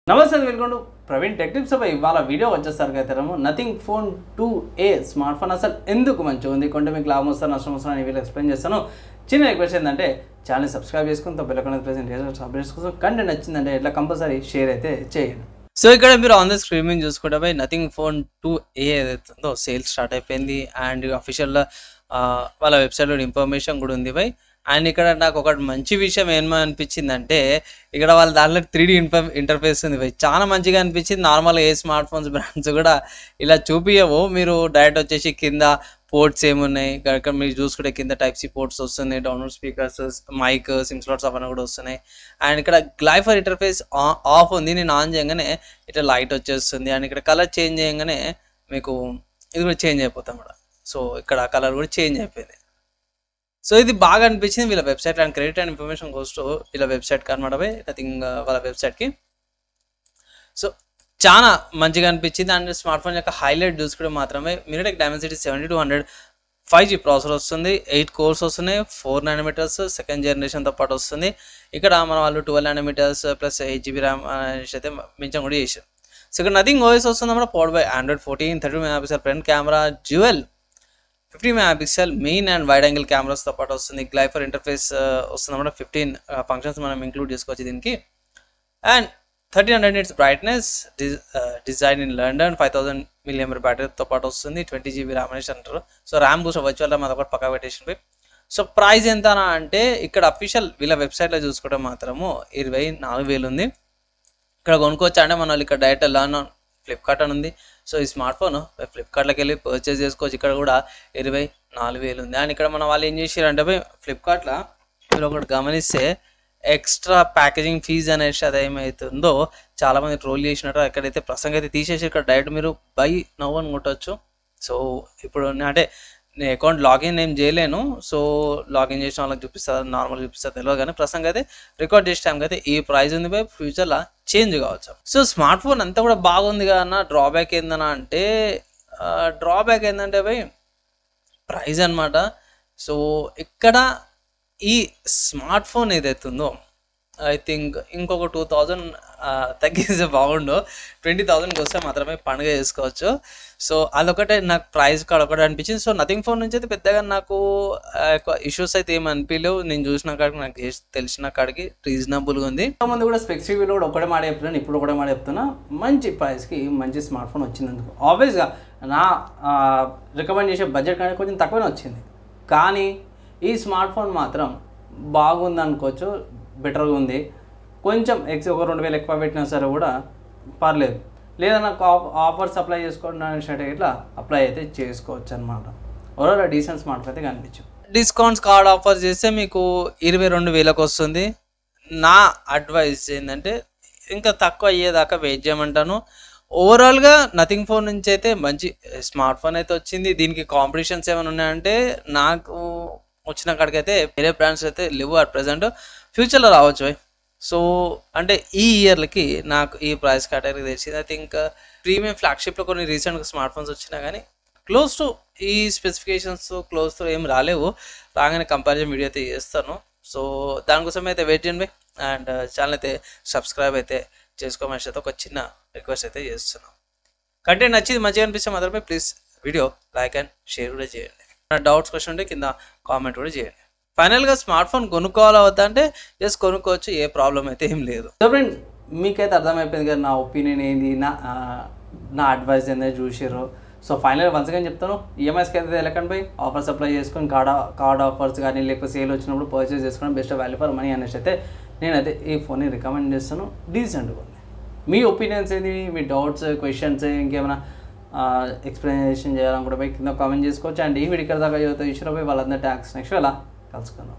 నమస్తే welcome to Praveen tech tips పై ఇవాళ వీడియో వచ్చేసరికి అయితే nothing phone 2A smart phone అసలు ఎందుకు మంచిగా ఉంది కొంటే మీకు లాభం వస్తారు నష్టం వస్తారు అని వీళ్ళు ఎక్స్ప్లెయిన్ చేస్తాను. చిన్న రిక్వెస్ట్ ఏంటంటే ఛానల్ సబ్స్క్రైబ్ చేసుకుని బెల్ ఐకాన్ ప్రెస్ చేసి అప్డేట్స్ కోసం కంటెంట్ నచ్చిందంటే ఇట్లా కంపల్సరీ షేర్ అయితే చేయండి. సో ఇక్కడ మీరు ఆన్ ద స్క్రీన్ మీద చూసుకుంటే పోయి నథింగ్ ఫోన్ 2A ఏదైతే ఉందో సేల్ స్టార్ట్ అయిపోయింది అండ్ అఫీషియల్ వాళ్ళ వెబ్సైట్లో ఇన్ఫర్మేషన్ కూడా ఉంది బై. అండ్ ఇక్కడ నాకు ఒకటి మంచి విషయం ఏమో అనిపించిందంటే ఇక్కడ వాళ్ళ దాంట్లో 3D ఇంటర్ఫేస్ ఉంది బై, చాలా మంచిగా అనిపించింది. నార్మల్గా ఏ స్మార్ట్ ఫోన్స్ బ్రాండ్స్ కూడా ఇలా చూపించవు, మీరు డైరెక్ట్ వచ్చేసి కింద పోర్ట్స్ ఏమున్నాయి ఇక్కడ మీరు చూసుకుంటే కింద టైప్ సి పోర్ట్స్ వస్తున్నాయి, download speakers, mic, SIM slots అవన్నీ కూడా వస్తున్నాయి. అండ్ ఇక్కడ గ్లైఫర్ ఇంటర్ఫేస్ ఆఫ్ ఉంది, నేను ఆన్ చేయగానే ఇట్లా లైట్ వచ్చేస్తుంది. అండ్ ఇక్కడ కలర్ చేంజ్ చేయగానే మీకు ఇది కూడా చేంజ్ అయిపోతాం కూడా. సో ఇక్కడ కలర్ కూడా చేంజ్ అయిపోయింది. సో ఇది బాగా అనిపించింది వీళ్ళ website. And credit and information Coast వీళ్ళ వెబ్సైట్కి అనమాట పోయి నథింగ్ వాళ్ళ వెబ్సైట్కి. సో చాలా మంచిగా అనిపించింది. అండ్ స్మార్ట్ ఫోన్ యొక్క హైలైట్ చూసుకుంటే మాత్రమే మినిటెక్ డైమెన్సిటీ 7200 5G ప్రాసెసర్ వస్తుంది, 8 కోర్స్ వస్తున్నాయి, 4 nanometers సెకండ్ జనరేషన్తో పాటు వస్తుంది. ఇక్కడ మన వాళ్ళు 12 nanometers ప్లస్ 8GB ర్యామ్ అనేసి అయితే మించం కూడా చేశారు. సో ఇక్కడ నథింగ్ ఓఎస్ వస్తుంది అన్నమాట, powered by Android 14, 32 MP front camera, dual 50 MP main and wide angle కెమెరాస్తో పాటు వస్తుంది. గ్లైఫర్ ఇంటర్ఫేస్ వస్తుంది అన్నమాట, 15 ఫంక్షన్స్ మనం ఇంక్లూడ్ చేసుకోవచ్చు దీనికి. And 1300 nits brightness, design in London, 5000 mAh బ్యాటరీతో పాటు వస్తుంది, 20GB ర్యామ్ అనేసి అంటారు. So RAM Boost virtual RAM అదొకటి పక్కా పెట్టేసి. సో ప్రైస్ ఎంత అంటే ఇక్కడ అఫీషియల్ వీళ్ళ వెబ్సైట్లో చూసుకుంటే మాత్రము 24,000 ఉంది. ఇక్కడ కొనుక్కోవచ్చు అంటే మన వాళ్ళు ఇక్కడ డైరెక్ట్ లర్న్ ఫ్లిప్కార్ట్ అని ఉంది. సో ఈ స్మార్ట్ ఫోన్ ఫ్లిప్కార్ట్లోకి వెళ్ళి పర్చేస్ చేసుకోవచ్చు. ఇక్కడ కూడా 24,000 ఉంది. అండ్ ఇక్కడ మన వాళ్ళు ఏం చేశారంటే ఫ్లిప్కార్ట్లో మీరు ఒకటి గమనిస్తే ఎక్స్ట్రా ప్యాకేజింగ్ ఫీజ్ అనేసి అది ఏమవుతుందో చాలామంది ట్రోల్ చేసినట్టు ఎక్కడైతే ప్రసంగం అయితే తీసేసి ఇక్కడ డైరెక్ట్ మీరు బై నవ్ అని కొట్టవచ్చు. సో ఇప్పుడు అంటే నేను అకౌంట్ లాగిన్ ఏం చేయలేను, సో లాగిన్ చేసిన వాళ్ళకి చూపిస్తుంది, నార్మల్ చూపిస్తుంది తెలియదు, కానీ ప్రసంగం అయితే రికార్డ్ చేసే టైంకి అయితే ఈ ప్రైస్ ఉంది బై, ఫ్యూచర్లో చేంజ్ కావచ్చు. సో స్మార్ట్ ఫోన్ అంతా కూడా బాగుంది కదా, డ్రాబ్యాక్ ఏందన్నా అంటే డ్రాబ్యాక్ ఏంటంటే బై ప్రైజ్ అనమాట. సో ఇక్కడ ఈ స్మార్ట్ ఫోన్ ఏదైతే ఉందో ఐ థింక్ ఇంకొక 2000 తగ్గిస్తే బాగుండు, 20,000కి వస్తే మాత్రమే పండుగ చేసుకోవచ్చు. సో అదొకటే నాకు ప్రైస్ కాడ ఒకటి అనిపించింది. సో నథింగ్ ఫోన్ నుంచి అయితే పెద్దగా నాకు ఎక్కువ ఇష్యూస్ అయితే ఏమి అనిపించలేవు, నేను చూసిన కాడికి నాకు తెలిసిన కాడికి రీజనబుల్గా ఉంది. కొంతమంది కూడా స్పెక్స్ రివ్యూలో కూడా ఒకటే మాట చెప్తున్నాను, ఇప్పుడు ఒకటే మాట చెప్తున్నా, మంచి ప్రైస్కి మంచి స్మార్ట్ ఫోన్ వచ్చినందుకు ఆబ్వియస్గా నా రికమెండ్ చేసే బడ్జెట్ కానీ కొంచెం తక్కువనే వచ్చింది, కానీ ఈ స్మార్ట్ ఫోన్ మాత్రం బాగుంది అనుకోవచ్చు, బెటర్గా ఉంది. కొంచెం ఒక 2,000 ఎక్కువ పెట్టినా సరే కూడా పర్లేదు, లేదా నాకు ఆఫర్స్ అప్లై చేసుకోండి అనేసి ఇట్లా అప్లై అయితే చేసుకోవచ్చు అనమాట. ఓవరాల్ డీసెంట్ స్మార్ట్ ఫోన్ అయితే కనిపించు. డిస్కౌంట్స్ కార్డ్ ఆఫర్ చేస్తే మీకు 22,000కి వస్తుంది. నా అడ్వైస్ ఏంటంటే ఇంకా తక్కువ అయ్యేదాకా వెయిట్ చేయమంటాను. ఓవరాల్గా నథింగ్ ఫోన్ నుంచి అయితే మంచి స్మార్ట్ ఫోన్ అయితే వచ్చింది. దీనికి కాంపిటీషన్స్ ఏమైనా ఉన్నాయంటే నాకు వచ్చిన కాడికి అయితే వేరే బ్రాండ్స్ అయితే లేవు అట్ ప్రజెంట్, ఫ్యూచర్లో రావచ్చు. సో అంటే ఈ ఇయర్లకి నాకు ఈ ప్రైస్ కేటగిరీ తెలిసింది. ఐ థింక్ ప్రీమియం ఫ్లాగ్షిప్లో కొన్ని రీసెంట్గా స్మార్ట్ ఫోన్స్ వచ్చినా కానీ క్లోజ్ టు ఈ స్పెసిఫికేషన్స్ క్లోజ్ టు ఏం రాలేవు, రాగానే కంపారిజన్ వీడియో అయితే చేస్తాను. సో దానికోసం అయితే వెయిట్ చేయండి అండ్ ఛానల్ అయితే సబ్స్క్రైబ్ అయితే చేసుకోమని అయితే ఒక చిన్న రిక్వెస్ట్ అయితే చేస్తున్నాను. కంటెంట్ నచ్చింది మంచిగా అనిపిస్తే మాత్రమే please video like and share కూడా చేయండి. డౌట్స్ క్వశ్చన్ ఉంటే కింద కామెంట్ కూడా చేయండి. ఫైనల్గా స్మార్ట్ ఫోన్ కొనుక్కోవాలా వద్దా అంటే జస్ట్ కొనుక్కోవచ్చు, ఏ ప్రాబ్లం అయితే ఏం లేదు. సో ఫ్రెండ్స్ మీకైతే అర్థమైపోయింది కదా నా ఒపీనియన్ ఏంది, నా అడ్వైస్ ఏందో చూసారు. సో ఫైనల్ వన్స్ అగైన్ చెప్తాను, ఈఎంఐస్కి అయితే వెళ్ళకండి పోయి ఆఫర్స్ అప్లై చేసుకొని కార్డ్ ఆఫర్స్ కానీ లేకపోతే సేల్ వచ్చినప్పుడు పర్చేస్ చేసుకోవడం బెస్ట్ వాల్యూ ఫర్ మనీ అనేసి అయితే నేనైతే ఈ ఫోన్ని రికమెండ్ చేస్తాను. డీసెంట్గా ఉంది. మీ ఒపీనియన్స్ ఏంటి, మీ డౌట్స్ క్వశ్చన్స్ ఇంకేమైనా ఎక్స్ప్లెనేషన్ చేయాలనుకుంటే పోయి కింద కామెంట్ చేసుకోవచ్చు. అండ్ ఈ వీడియో ఇక్కడ దాకా చదువుతూ ఇచ్చిన పోయి వాళ్ళందరూ ట్యాక్స్ నెక్స్ట్ ఎలా కలుసుకుందాం.